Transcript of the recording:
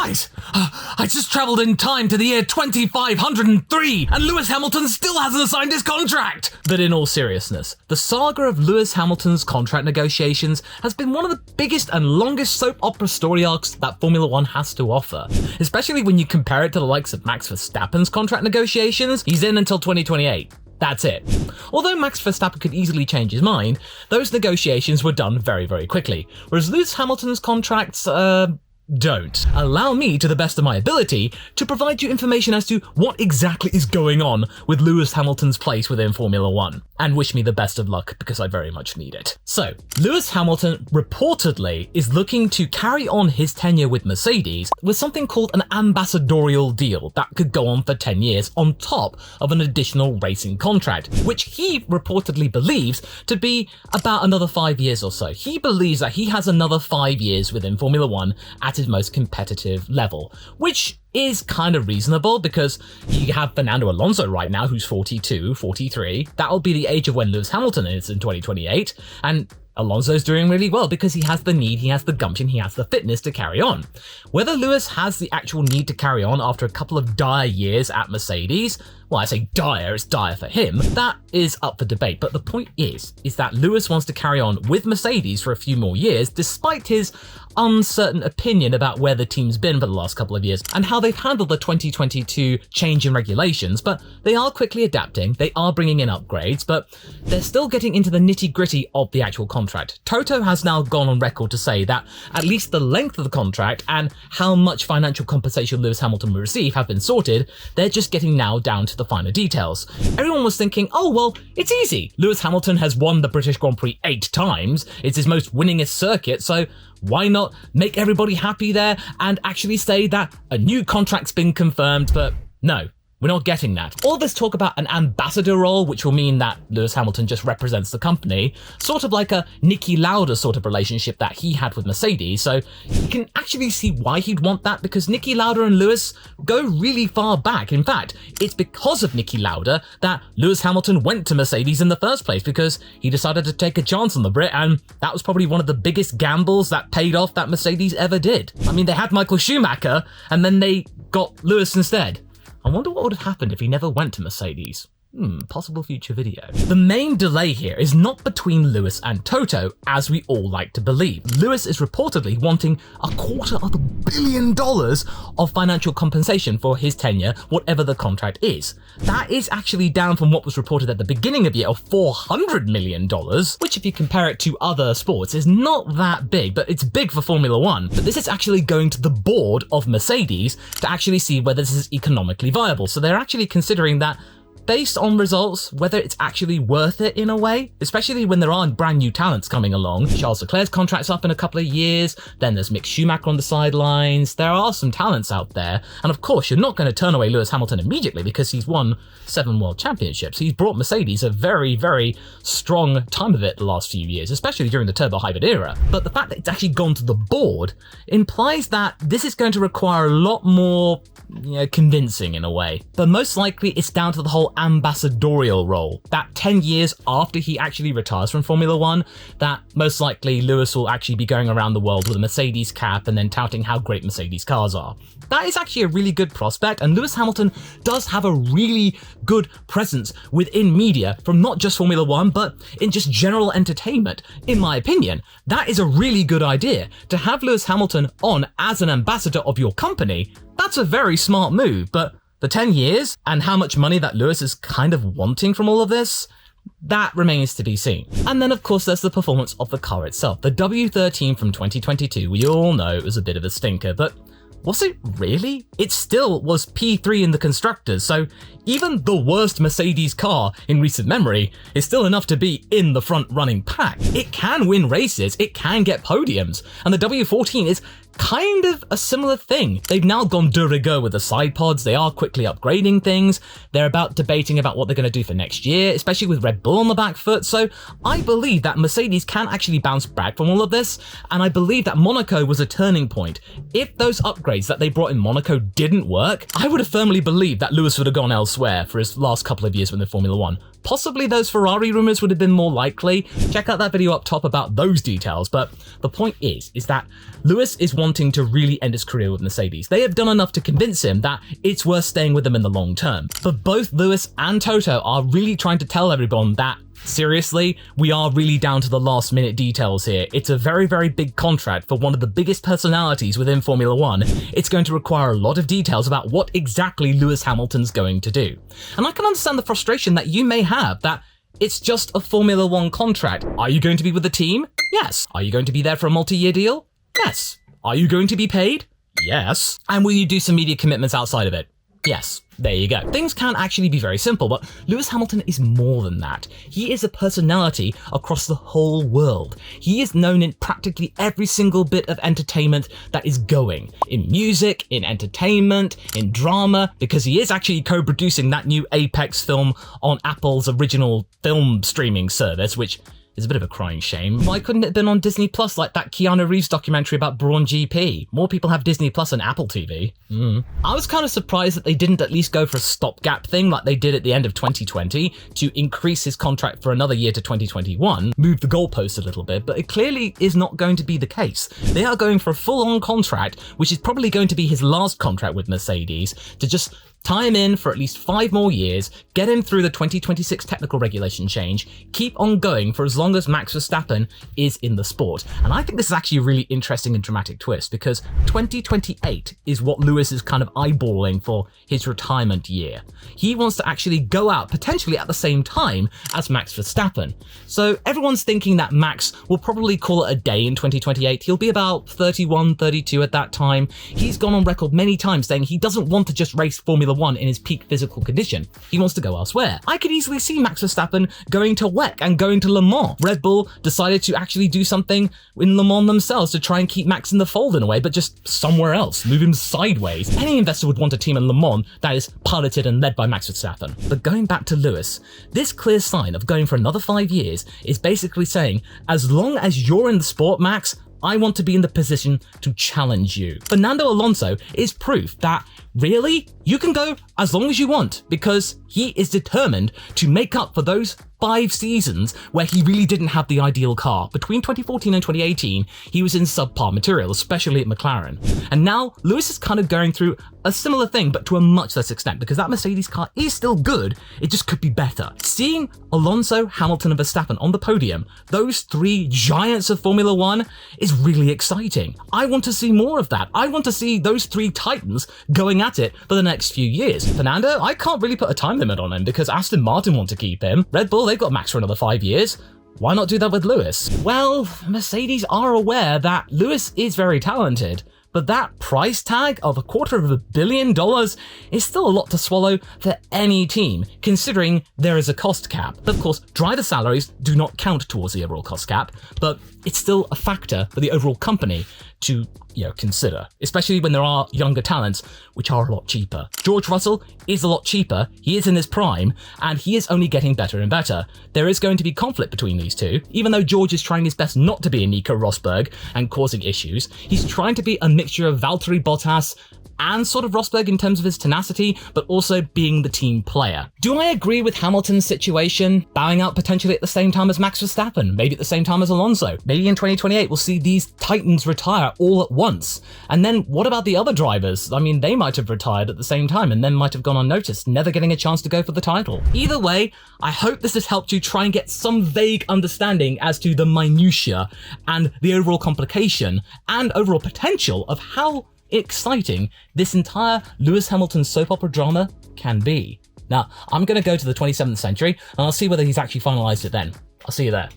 Guys, I just travelled in time to the year 2503 and Lewis Hamilton still hasn't signed his contract! But in all seriousness, the saga of Lewis Hamilton's contract negotiations has been one of the biggest and longest soap opera story arcs that Formula One has to offer, especially when you compare it to the likes of Max Verstappen's contract negotiations. He's in until 2028. That's it. Although Max Verstappen could easily change his mind, those negotiations were done very, very quickly, whereas Lewis Hamilton's contracts, don't. Allow me, to the best of my ability, to provide you information as to what exactly is going on with Lewis Hamilton's place within Formula One, and wish me the best of luck because I very much need it. So, Lewis Hamilton reportedly is looking to carry on his tenure with Mercedes with something called an ambassadorial deal that could go on for 10 years on top of an additional racing contract, which he reportedly believes to be about another 5 years or so. He believes that he has another 5 years within Formula One at his most competitive level, which is kind of reasonable because you have Fernando Alonso right now who's 42, 43. That'll be the age of when Lewis Hamilton is in 2028, and Alonso's doing really well because he has the need, he has the gumption, he has the fitness to carry on. Whether Lewis has the actual need to carry on after a couple of dire years at Mercedes, well, I say dire, it's dire for him, that is up for debate. But the point is that Lewis wants to carry on with Mercedes for a few more years, despite his uncertain opinion about where the team's been for the last couple of years and how they've handled the 2022 change in regulations. But they are quickly adapting, they are bringing in upgrades, but they're still getting into the nitty-gritty of the actual contract. Toto has now gone on record to say that at least the length of the contract and how much financial compensation Lewis Hamilton will receive have been sorted. They're just getting now down to the finer details. Everyone was thinking, oh well, it's easy. Lewis Hamilton has won the British Grand Prix 8 times. It's his most winningest circuit, so why not make everybody happy there and actually say that a new contract's been confirmed? But no. We're not getting that. All this talk about an ambassador role, which will mean that Lewis Hamilton just represents the company, sort of like a Niki Lauda sort of relationship that he had with Mercedes. So you can actually see why he'd want that, because Niki Lauda and Lewis go really far back. In fact, it's because of Niki Lauda that Lewis Hamilton went to Mercedes in the first place, because he decided to take a chance on the Brit, and that was probably one of the biggest gambles that paid off that Mercedes ever did. I mean, they had Michael Schumacher, and then they got Lewis instead. I wonder what would have happened if he never went to Mercedes. Possible future video. The main delay here is not between Lewis and Toto, as we all like to believe. Lewis is reportedly wanting $250 million of financial compensation for his tenure, whatever the contract is. That is actually down from what was reported at the beginning of the year of $400 million, which if you compare it to other sports is not that big, but it's big for Formula One. But this is actually going to the board of Mercedes to actually see whether this is economically viable. So they're actually considering that based on results, whether it's actually worth it in a way, especially when there aren't brand new talents coming along. Charles Leclerc's contract's up in a couple of years, then there's Mick Schumacher on the sidelines. There are some talents out there, and of course you're not going to turn away Lewis Hamilton immediately because he's won 7 world championships. He's brought Mercedes a very, very strong time of it the last few years, especially during the turbo hybrid era. But the fact that it's actually gone to the board implies that this is going to require a lot more, convincing in a way. But most likely it's down to the whole ambassadorial role, that 10 years after he actually retires from Formula One, that most likely Lewis will actually be going around the world with a Mercedes cap and then touting how great Mercedes cars are. That is actually a really good prospect, and Lewis Hamilton does have a really good presence within media from not just Formula One, but in just general entertainment. In my opinion, that is a really good idea. To have Lewis Hamilton on as an ambassador of your company, that's a very smart move, but the 10 years and how much money that Lewis is kind of wanting from all of this, that remains to be seen. And then of course there's the performance of the car itself. The W13 from 2022, we all know it was a bit of a stinker, but was it really? It still was P3 in the constructors, so even the worst Mercedes car in recent memory is still enough to be in the front running pack. It can win races, it can get podiums, and the W14 is kind of a similar thing. They've now gone de rigueur with the side pods, they are quickly upgrading things, they're about debating about what they're going to do for next year, especially with Red Bull on the back foot, so I believe that Mercedes can actually bounce back from all of this, and I believe that Monaco was a turning point. If those upgrades that they brought in Monaco didn't work, I would have firmly believed that Lewis would have gone elsewhere for his last couple of years within Formula One. Possibly those Ferrari rumors would have been more likely. Check out that video up top about those details. But the point is that Lewis is wanting to really end his career with Mercedes. They have done enough to convince him that it's worth staying with them in the long term. But both Lewis and Toto are really trying to tell everyone that seriously, we are really down to the last minute details here. It's a very, very big contract for one of the biggest personalities within Formula One. It's going to require a lot of details about what exactly Lewis Hamilton's going to do. And I can understand the frustration that you may have that it's just a Formula One contract. Are you going to be with the team? Yes. Are you going to be there for a multi-year deal? Yes. Are you going to be paid? Yes. And will you do some media commitments outside of it? Yes. There you go. Things can actually be very simple, but Lewis Hamilton is more than that. He is a personality across the whole world. He is known in practically every single bit of entertainment that is going. In music, in entertainment, in drama, because he is actually co-producing that new Apex film on Apple's original film streaming service, which is a bit of a crying shame. Why couldn't it have been on Disney Plus like that Keanu Reeves documentary about Braun GP? More people have Disney Plus than Apple TV. I was kind of surprised that they didn't at least go for a stopgap thing like they did at the end of 2020 to increase his contract for another year to 2021, move the goalpost a little bit, but it clearly is not going to be the case. They are going for a full-on contract, which is probably going to be his last contract with Mercedes, to just tie him in for at least 5 more years, get him through the 2026 technical regulation change, keep on going for as long as Max Verstappen is in the sport. And I think this is actually a really interesting and dramatic twist, because 2028 is what Lewis is kind of eyeballing for his retirement year. He wants to actually go out potentially at the same time as Max Verstappen. So everyone's thinking that Max will probably call it a day in 2028. He'll be about 31, 32 at that time. He's gone on record many times saying he doesn't want to just race Formula One in his peak physical condition. He wants to go elsewhere. I could easily see Max Verstappen going to WEC and going to Le Mans. Red Bull decided to actually do something in Le Mans themselves to try and keep Max in the fold in a way, but just somewhere else, move him sideways. Any investor would want a team in Le Mans that is piloted and led by Max Verstappen. But going back to Lewis, this clear sign of going for another 5 years is basically saying, as long as you're in the sport, Max, I want to be in the position to challenge you. Fernando Alonso is proof that really, you can go as long as you want, because he is determined to make up for those 5 seasons where he really didn't have the ideal car. Between 2014 and 2018, he was in subpar material, especially at McLaren. And now Lewis is kind of going through a similar thing, but to a much less extent, because that Mercedes car is still good, it just could be better. Seeing Alonso, Hamilton and Verstappen on the podium, those 3 giants of Formula One, is really exciting. I want to see more of that. I want to see those 3 titans going at it for the next few years. Fernando, I can't really put a time limit on him because Aston Martin want to keep him. Red Bull, they've got Max for another 5 years. Why not do that with Lewis? Well, Mercedes are aware that Lewis is very talented, but that price tag of $250 million is still a lot to swallow for any team, considering there is a cost cap. Of course, driver salaries do not count towards the overall cost cap, but it's still a factor for the overall company to consider, especially when there are younger talents, which are a lot cheaper. George Russell is a lot cheaper, he is in his prime, and he is only getting better and better. There is going to be conflict between these two, even though George is trying his best not to be a Nico Rosberg and causing issues. He's trying to be a mixture of Valtteri Bottas and sort of Rosberg in terms of his tenacity, but also being the team player. Do I agree with Hamilton's situation, bowing out potentially at the same time as Max Verstappen, maybe at the same time as Alonso? Maybe in 2028 we'll see these titans retire all at once. And then what about the other drivers? I mean, they might have retired at the same time and then might have gone unnoticed, never getting a chance to go for the title. Either way, I hope this has helped you try and get some vague understanding as to the minutiae and the overall complication and overall potential of how exciting this entire Lewis Hamilton soap opera drama can be. Now, I'm going to go to the 27th century and I'll see whether he's actually finalized it then. I'll see you there.